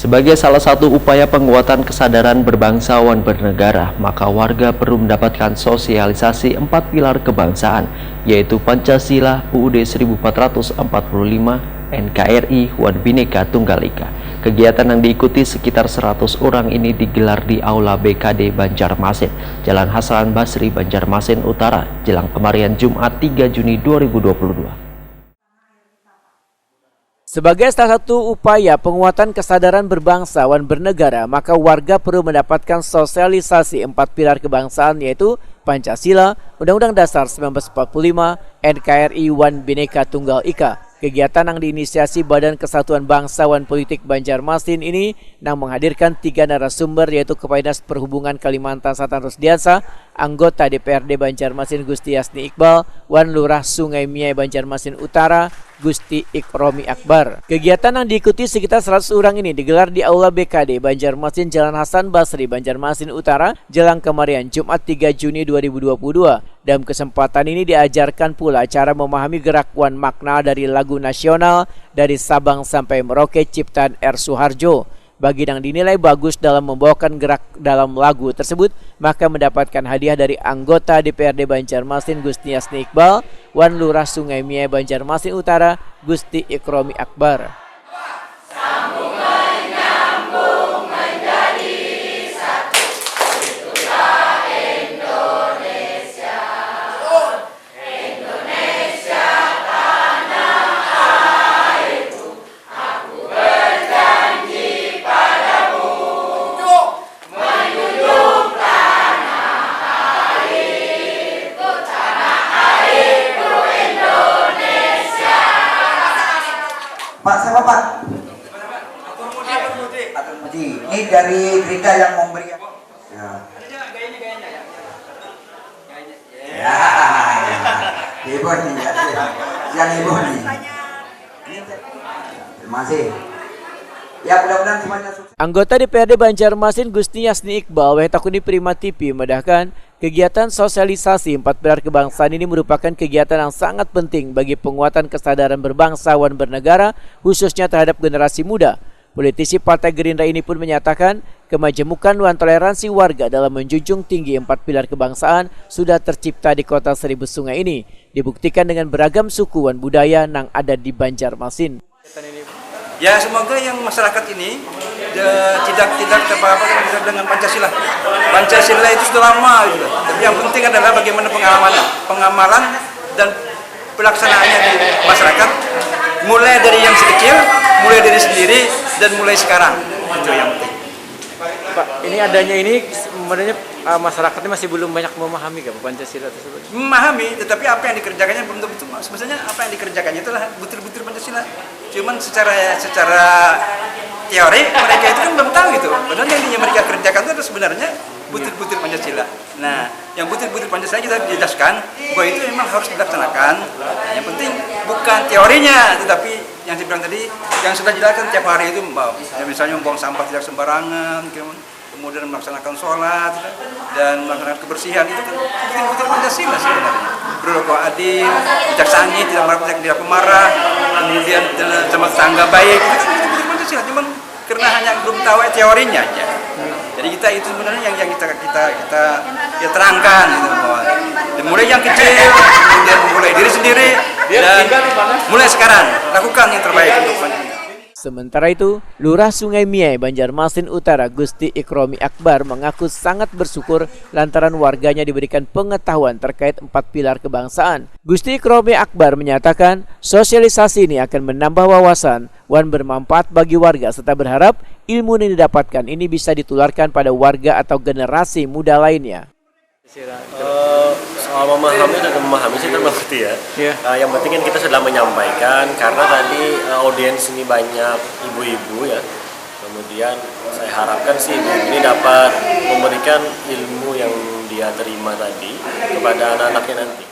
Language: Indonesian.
Sebagai salah satu upaya penguatan kesadaran berbangsawan bernegara, maka warga perlu mendapatkan sosialisasi 4 pilar kebangsaan, yaitu Pancasila, UUD 1445, NKRI, Wan Bhinneka Tunggal Ika. Kegiatan yang diikuti sekitar 100 orang ini digelar di Aula BKD Banjarmasin, Jalan Hasan Basri, Banjarmasin Utara, jelang kemarin Jumat 3 Juni 2022. Sebagai salah satu upaya penguatan kesadaran berbangsawan bernegara, maka warga perlu mendapatkan sosialisasi 4 pilar kebangsaan, yaitu Pancasila, Undang-Undang Dasar 1945, NKRI, Wan Bhinneka Tunggal Ika. Kegiatan yang diinisiasi Badan Kesatuan Bangsawan Politik Banjarmasin ini menghadirkan 3 narasumber, yaitu Kepala Dinas Perhubungan Kalimantan Selatan Rusdiansa, anggota DPRD Banjarmasin Gusti Yasni Iqbal, Wan Lurah Sungai Miai Banjarmasin Utara, Gusti Ikromi Akbar. Kegiatan yang diikuti sekitar 100 orang ini digelar di Aula BKD Banjarmasin, Jalan Hasan Basri, Banjarmasin Utara, jelang kemarin Jumat 3 Juni 2022. Dalam kesempatan ini diajarkan pula cara memahami gerakan makna dari lagu nasional dari Sabang sampai Merauke ciptaan R. Suharjo. Bagi yang dinilai bagus dalam membawakan gerak dalam lagu tersebut, maka mendapatkan hadiah dari anggota DPRD Banjarmasin Gusti Yasni Iqbal, Wan Lurah Sungai Miai Banjarmasin Utara, Gusti Ikromi Akbar. Pak, siapa Pak? Atur Mudi. Ini dari Gerindra yang memberikan. Ya. Ibu nih, yang ibu nih. Terima kasih. Ya, mudah-mudahan semuanya sukses. Anggota DPRD Banjarmasin Gusti Yasni Iqbal, Takuni Prima TV, medahkan kegiatan sosialisasi 4 pilar kebangsaan ini merupakan kegiatan yang sangat penting bagi penguatan kesadaran berbangsawan bernegara, khususnya terhadap generasi muda. Politisi Partai Gerindra ini pun menyatakan kemajemukan dan toleransi warga dalam menjunjung tinggi 4 pilar kebangsaan sudah tercipta di kota Seribu Sungai ini, dibuktikan dengan beragam suku dan budaya yang ada di Banjarmasin. Ya, semoga yang masyarakat ini tidak terpapar dengan Pancasila. Pancasila itu sudah lama gitu. Tapi yang penting adalah bagaimana pengamalan dan pelaksanaannya di masyarakat, mulai dari yang sekecil, mulai dari sendiri, dan mulai sekarang. Itu yang penting. Pak, ini adanya ini sebenarnya masyarakatnya masih belum banyak memahami Pancasila tersebut. Memahami, tetapi apa yang dikerjakannya belum tentu. Sebenarnya apa yang dikerjakannya itulah butir-butir Pancasila. Cuman secara teori mereka itu kan belum tahu gitu. Padahal yang mereka kerjakan itu adalah sebenarnya butir-butir Pancasila. Nah, yang butir-butir Pancasila kita jelaskan bahwa itu memang harus dilaksanakan. Nah, yang penting bukan teorinya, tetapi yang saya bilang tadi, yang sudah dilakukan tiap hari itu, misalnya membuang sampah tidak sembarangan, kemudian melaksanakan sholat dan melaksanakan kebersihan, itu kan butir-butir Pancasila sebenarnya. Berlaku adil, bijaksana, tidak pemarah, kemudian sama tangga baik, itu kan butir-butir Pancasila. Cuman karena hanya belum tahu teorinya aja. Jadi kita itu sebenarnya yang kita terangkan gitu, bahwa mulai yang kecil, kemudian mulai diri sendiri, dan mulai sekarang lakukan yang terbaik untuk Pancasila. Sementara itu, Lurah Sungai Miai Banjarmasin Utara Gusti Ikromi Akbar mengaku sangat bersyukur lantaran warganya diberikan pengetahuan terkait 4 pilar kebangsaan. Gusti Ikromi Akbar menyatakan sosialisasi ini akan menambah wawasan dan bermanfaat bagi warga, serta berharap ilmu yang didapatkan ini bisa ditularkan pada warga atau generasi muda lainnya. Soal memahami dan memahami sih terbukti ya. Yang penting kan kita sudah menyampaikan, karena tadi audiens ini banyak ibu-ibu ya. Kemudian saya harapkan sih ini dapat memberikan ilmu yang dia terima tadi kepada anak-anaknya nanti.